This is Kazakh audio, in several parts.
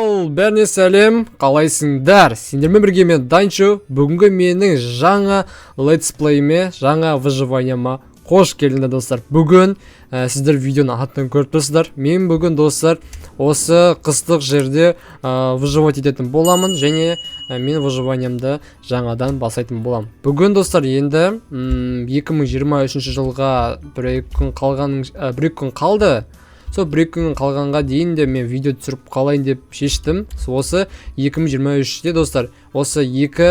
Бәріне сәлем, қалайсыңдар? Сендермен бірге мен Данчо. Бүгінгі менің жаңа летсплейме, жаңа выживанияма қош келдіңдер достар. Бүгін сіздер видеоны аттан көріп тұрсыздар. Мен бүгін достар осы қыстық жерде выживать ететін боламын, және мен выживаниямды жаңадан бастайтын боламын. Бүгін достар енді 2023 жылға бір күн қалды. Сол бір күн қалғанға дейін де мен видео түсіріп қалайын деп шештім. Осы 2023-те достар, осы екі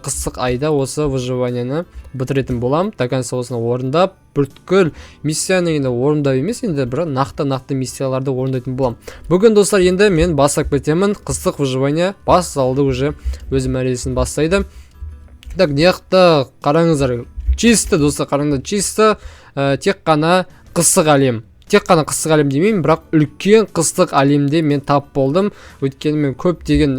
қыстық айда осы выживанияны бітіретін болам. Такан осыны орындап, бүткіл миссияны енді орындап емес, енді бір нақты миссияларды орындайтын болам. Бүгін достар енді мен бастап кетемін. Қыстық выживания басталды, уже өз мәресін бастайды. Так, неяқта қараңыздар, чисто достар, қараңыздар, чисто тек қана қыстық әлем. Тек қана қыстық әлем демеймін, бірақ үлкен қыстық әлемде мен тап болдым. Өйткені мен көптеген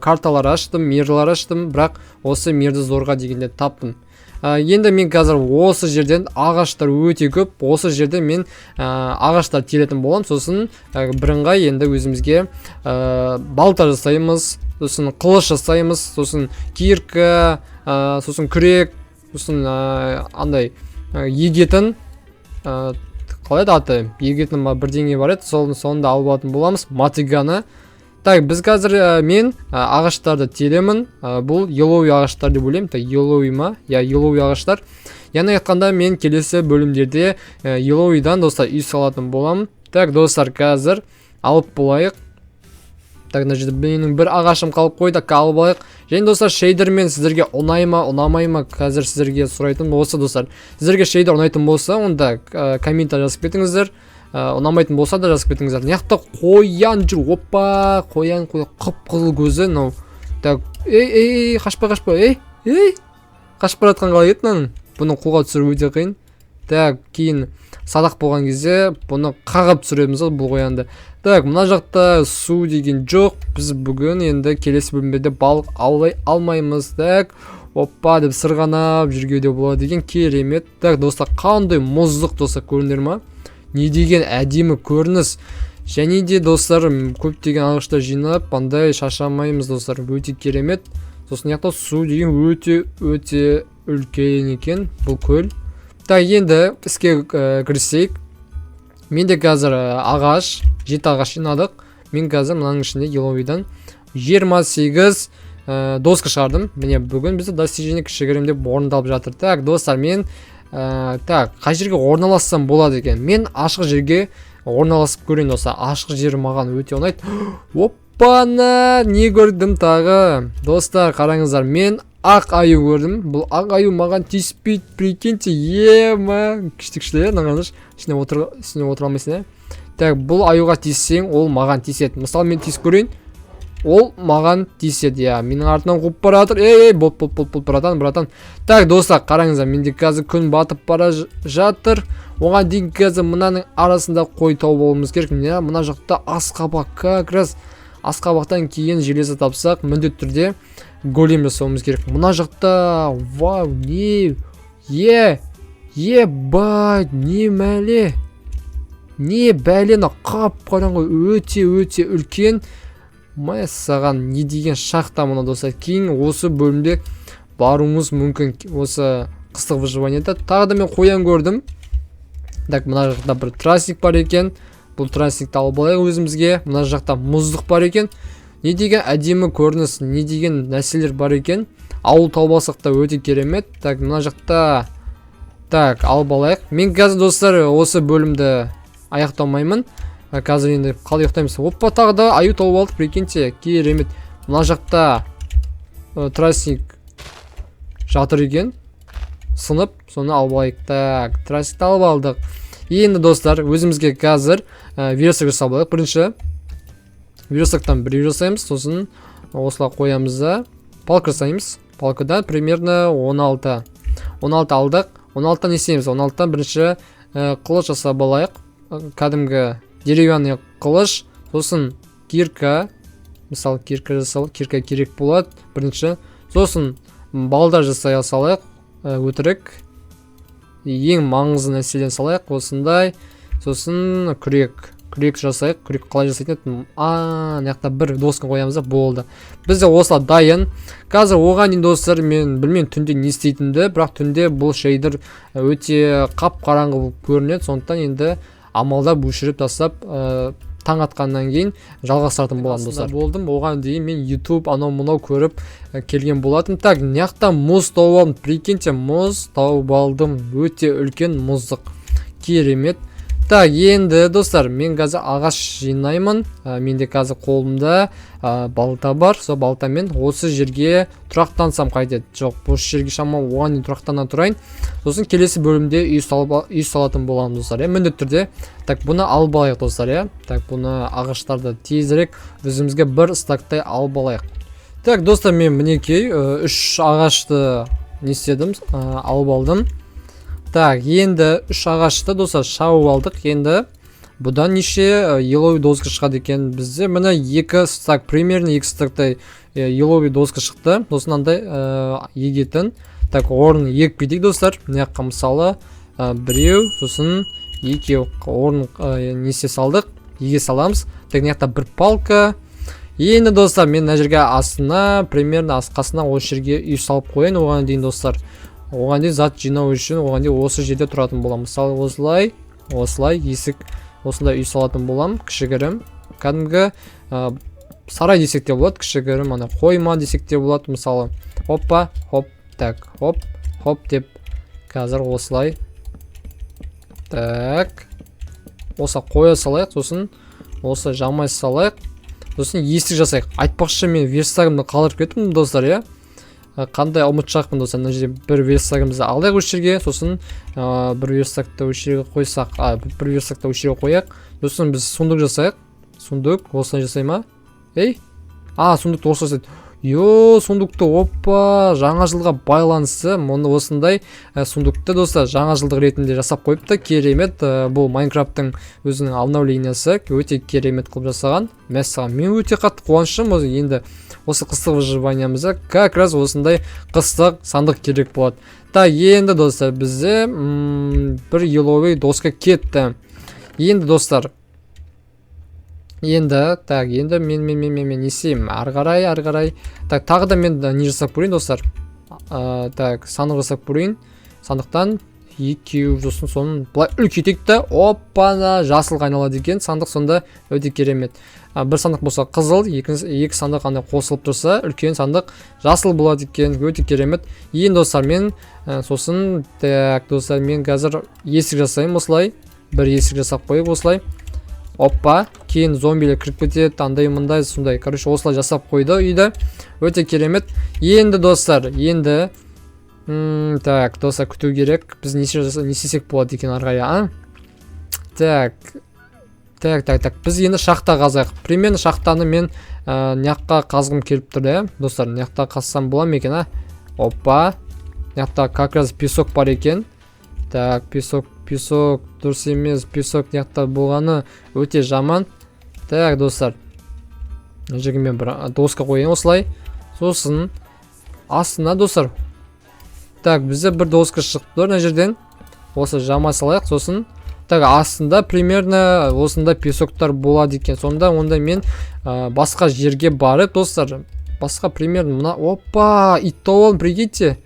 карталар аштым, мирлар аштым, бірақ осы мирді зорға дегенде таптым. Енді мен қазір осы жерден ағаштар өте көп. Осы жерде мен ағаштар теретін боламын. Сосын бірыңғай енді өзімізге балта жасаймыз, сосын қылыш жасаймыз, сосын кирка, сосын күрек, сосын андай егетін, қалай аты, егетін бірдеңе бар еді, соны алып алатын боламыз, мотыганы. Так, біз қазір мен ағаштарды теремін. Бұл yellow ағаштар деп ойлаймын. Yellow ма? Я, yellow ағаштар. Яғни айтқанда мен келесі бөлімдерде yellow'дан достар үй салатын боламын. Так, достар, қазір алып болайық. Так, мына жерде менің бір ағашым қалып қойды, алып алайық. Және достар, шейдермен сіздерге ұнай ма, ұнамай ма, қазір сіздерге сұрайтын болса достар. Сіздерге шейдер ұнайтын болса, онда комментар жазып кетіңіздер. Ұнамайтын болса да жазып кетіңіздер. Неяқта қоян жүр, опа, қоян, қып-қызыл көзі. Так, қашпа, қашып баратқан қалай еді мынаны. Бұны қолға түсіру өте қиын. Так, кейін садақ болған кезде бұны қағып түсіреміз бұл қоянды. Так, мына жақта су деген жоқ. Біз бүгін енді келесі бөлімде балық аулай алмаймыз. Так, опа деп сырғанап жүргеуде болады деген керемет. Так, достар, қандай мұздық достар, көрінер ма? Не деген әдемі көрініс. Және де достар, көптеген ағаштар жинап, андай шаршамаймыз достар. Өте керемет. Сосын яқта су деген өте үлкен екен бұл көл. Так, енді іске кірісейік. Менде қазір ағаш, 7 ағаш жинадық. Мен қазір мынаның ішінде yellow'дан 28 доска шығардым. Міне бүгін бізді достижение кішігірім деп орындалып жатыр. Так, достар, мен қай жерге орналассам болады екен? Мен ашық жерге орналасып көрейін достар. Ашық жері маған өте ұнайды. Оппана, не көрдім тағы? Достар, қараңыздар, мен ақ аю көрдім. Бұл ақ аю маған тиіспейді, прикиньте, ема. Күшті, нағаныш. Үстіне отыра алмайсың, Так, бұл аюға тиіссең, ол маған тиіседі. Мысалы, мен тиіс көрейін. Ол маған тиіседі, менің артынан қуып баратыр. Бол, братан. Так, достар, қараңыздар, менде қазір күн батып бара жатыр. Оған дейін қазір мынаның арасында қой тауып алуымыз керек. Мына жақта асқабақ, как раз асқабақтан кейін железі тапсақ, міндетті түрде голем жасауымыз керек. Мына жақта, вау, не бәлені қап қараңғы, өте үлкен. Мая саған не деген шақта мұна достар. Кейін осы бөлімде баруымыз мүмкін. Осы қыстық выживанияда тағы да мен қоян көрдім. Так, мына жақта бір трасник бар екен. Бұл трасникті алып алайық өзімізге. Мына жақта мұздық бар екен. Не деген әдемі көрініс, не деген нәрселер бар екен. Ауыл тауып алсақ та өте керемет. Так, мына жақта алып алайық. Мен қазір достар осы бөлімді аяқтамаймын. Қазір енді қалай ұйықтаймыз. Опа, тағы да аю тауып алдық, прикиньте, керемет. Мына жақта трасник жатыр екен. Сынып, соны алып алайық. Так, трасникті алып алдық. Енді достар, өзімізге қазір верстак жасап алайық. Бірінші верстактан бір жасаймыз, сосын осылай қоямыз да палка жасаймыз. Палкадан примерно 16 алдық. 16-тан не істейміз? 16-тан бірінші қылыш жасап алайық. Кәдімгі деревянный қылыш, сосын кирка. Мысалы, кирка жасалып, кирка керек болады бірінші. Сосын балдар жасай салайық, өтірік. Ең маңызды нәрседен салайық, осындай. Сосын күрек күрек жасайық. Күрек қалай жасайтын еді? Мына жақта бір досканы қоямыз да болды. Бізде осылай дайын. Қазір оған дейін достар мен білмеймін түнде не істейтінді, бірақ түнде бұл шейдер өте қап-қараңғы болып көрінеді. Сондықтан енді амалдап өшіріп тастап таң атқаннан кейін жалғастыратын боламын достар. Болдым. Оған дейін мен YouTube анау-мынау көріп келген болатын. Так, мына мұз тауып алдым. Прикиньте, мұз тауып алдым. Өте үлкен мұздық. Керемет. Так, енді достар, мен қазір ағаш жинаймын. Менде қазір қолымда балта бар. Сол балтамен осы жерге тұрақтансам қайтеді. Жоқ, бұл жерге шамам оған дейін тұрақтана тұрайын. Сосын келесі бөлімде үй салатын боламын достар. Міндетті түрде. Так, бұны алып алайық достар. Так, бұны ағаштарды тезірек өзімізге бір стактай алып алайық. Так, достар, мен мінекей 3 ағашты не істедім, алып алдым. Так, енді 3 ағашты достар шауып алдық. Енді бұдан неше еловый доска шығады екен бізде. Міне 2 стак, примерно 2 стактай еловый доска шықты. Сосын андай егетін. Так, орын екпедейік достар. Мына жаққа мысалы біреу, сосын 2 орын несе салдық. Еге саламыз. Так, мына жақта бір палка. Енді достар, мен мына жерге астына, примерно қасына осы жерге үй салып қояйын. Оған дейін достар, оған дейін зат жинау үшін оған дейін осы жерде тұратын болам. Мысалы осылай есік осындай үй салатын болам. Кішігірім, кәдімгі сарай десек те болады. Кішігірім, ана қойма десек те болады. Мысалы хоппа, хоп, так, хоп, хоп деп қазір осылай. Так, осы қоя салайық, сосын осы жамай салайық. Сосын есік жасайық. Айтпақшы, мен верстагымды қалдырып кеттім достар, қандай ұмытшақпын достар. Мына жерде бір верстагымызды алайық осы жерге, сосын бір верстагты осы жерге қойсақ, бір верстагты осы жерге қояйық. Сосын біз сундук жасайық. Сундук осылай жасай ма? Сундукты осылай жасайды. Сундукты, опа, жаңа жылға байланысты мұны осындай сундукты достар жаңа жылдық ретінде жасап қойыпты. Керемет. Бұл Майнкрафттың өзінің обновлениясы өте керемет қылып жасаған. Мәссаған, мен өте қатты қуаныштымын. Енді осы қыстық выживаниямызда как раз осындай қыстық сандық керек болады. Так, енді достар бізде бір еловый доска кетті. Енді достар, енді мен не істеймін? Ары қарай. Так, тағы да мен не жасап көрейін достар. Так, сандық жасап көрейін. Сандықтан 2, сосын соның былай үлкейтейік та, оппана, жасылға айналады екен. Сандық сонда өте керемет. Бір сандық болса қызыл, екі сандық андай қосылып тұрса, үлкен сандық жасыл болады екен. Өте керемет. Енді достар, мен сосын, так, достар, мен қазір есік жасайым осылай. Бір есік жасап қойып осылай. Оппа, кейін зомбилер кіріп кетеді, андай мындай сондай. Короче, осылай жасап қойды үйді. Өте керемет. Енді достар, так, достар, күту керек. Біз не істесек болады екен ары қарай, Так. Біз енді шахта қазайық. Примерно шахтаны мен мына қазғым келіп тұрды, достар. Мына қазсам бола ма екен, Оппа. Мына как раз песок бар екен. Так, песок дұрыс емес. Песок мына болғаны өте жаман. Так, достар. Мына жерге мен бір доска қояйын осылай. Сосын астына достар. Так, бізде бір доска шықты мына жерден. Осы жамай салайық, сосын так, астында примерно осында песоктар болады екен. Сонда онда мен басқа жерге барып, достар, басқа примерно мына, опа, ит тауып, прикиньте.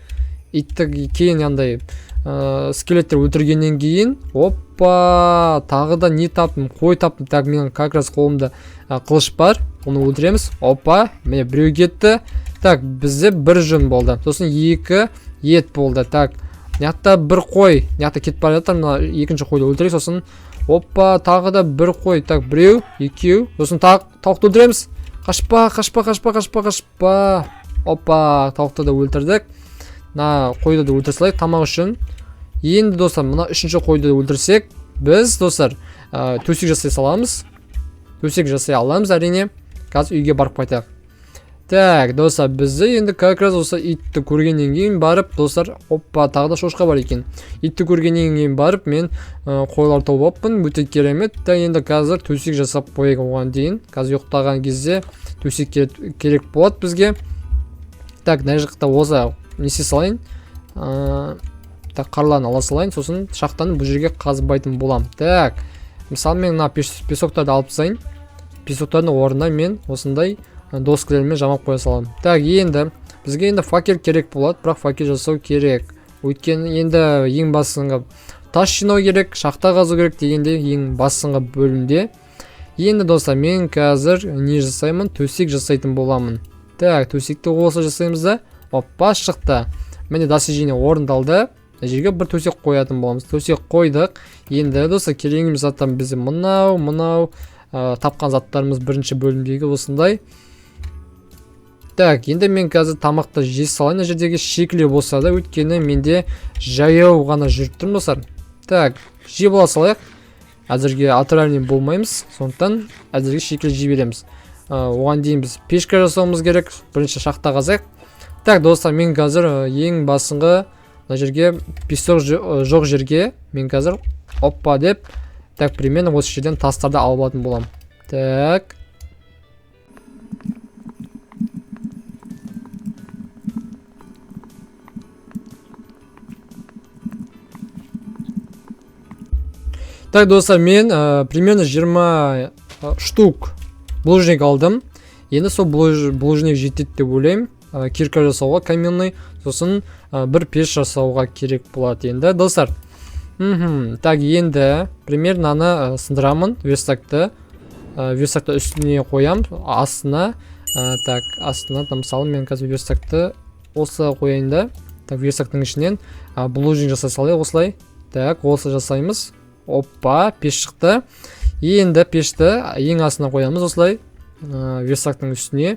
Итті кейін андай скелеттер өлтіргеннен кейін, опа, тағы да не таптым, қой таптым. Так, менің как раз қолымда қылыш бар, оны өлтіреміз. Опа, міне біреу кетті. Так, бізде бір жүн болды, сосын 2 ет болды. Так, мына бір қой, мына кетіп бара жатыр, мына екінші қойды өлтірейік, сосын опа, тағы да бір қой. Так, біреу, 2, сосын тауықты өлтіреміз. Қашпа. Опа, тауықты да өлтірдік. Мына қойды да өлтіре салайық тамақ үшін. Енді достар, мына үшінші қойды да өлтірсек, біз достар төсек жасай саламыз. Төсек жасай аламыз әрине. Қазір үйге барып қайтайық. Так, достар, бізді енді как раз осы итті көргеннен кейін барып, достар, оппа, тағы да шошқа бар екен. Итті көргеннен кейін барып, мен қойлар тауып аппын, өте керемет. Так, енді қазір төсек жасап қойайық оған дейін. Қазір ұйықтаған кезде төсек керек болады бізге. Так, мына жақта осы несе салайын. Так, қарланы ала салайын, сосын шахтаны бұл жерге қазбайтын болам. Так, мысалы мен мына песоктарды алып тастайын. Песоктардың орнына мен осындай доскілермен жамап қоя саламын. Так, енді бізге енді факел керек болады, бірақ факел жасау керек. Өйткені енді ең басыңғы тас жинау керек, шахта қазу керек дегенде ең басыңғы бөлімде. Енді достар, мен қазір не жасаймын? Төсек жасайтын боламын. Так, төсекті осы жасаймыз да. Опа, шықты. Міне достижение орындалды. Жерге бір төсек қоятын боламыз. Төсек қойдық. Енді достар, керегіміз заттан бізде мынау тапқан заттарымыз бірінші бөлімдегі осындай. Так, енді мен қазір тамақты жей салайын. Жердегі шекілі болса да, өйткені менде жаяу ғана жүріп тұрмын достар. Так, жей бола салайық. Әзірге атырайын болмаймыз. Сондықтан әзірге шекілі жей береміз. Оған дейін біз пешка жасауымыз керек. Бірінші шахта қазайық. Так, достар, мен қазір ең басыңғы жерге песок жоқ жерге мен қазір оппа деп, так, примерно осы жерден тастарды алып алатын болам. Так. Так, достар, мен примерно 20 штук булыжник алдым. Енді сол булыжник жетеді деп ойлаймын. Кирка жасауға каменный, сосын бір пеш жасауға керек болады енді, достар. Так, енді примерно аны сындырамын, верстакты үстіне қоям, астына. Так, астына, мысалы мен қазір верстакты осы қояйын да. Так, верстактың ішінен булыжник жасай салайық осылай. Так, осы жасаймыз. Оппа, пеш шықты. Енді пешті ең астына қоямыз осылай. Верстактың үстіне.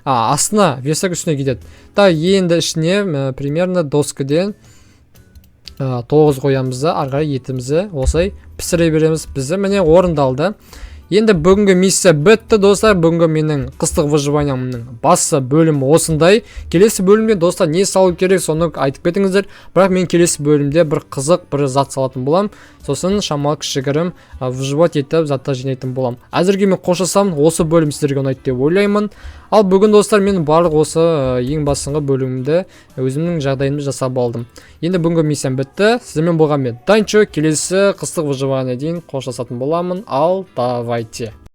Астына, верстак үстіне кетеді. Так, енді ішіне примерно доскіден 9 қоямыз да, арғай етімізді осылай пісіре береміз. Бізді міне орындалды. Енді бүгінгі миссия бітті, достар. Бүгінгі менің қыстық выживаниямның басы бөлімі осындай. Келесі бөлімде, достар, не салу керек, соны айтып кетіңіздер. Бірақ мен келесі бөлімде бір қызық, бір зат салатын болам. Сосын шамалы кішігірім выживать етіп, заттар жинайтын болам. Әзірге мен қоштасам, осы бөлім сіздерге ұнайды деп ойлаймын. Ал бүгін, достар, мен барлық осы ең басыңғы бөлімді өзімнің жағдайымды жасап алдым. Енді бүгінгі миссиям бітті. Сіздермен болған мен Данчо. Келесі қыстық выживание дейін қоштасатын боламын. Ал давайте.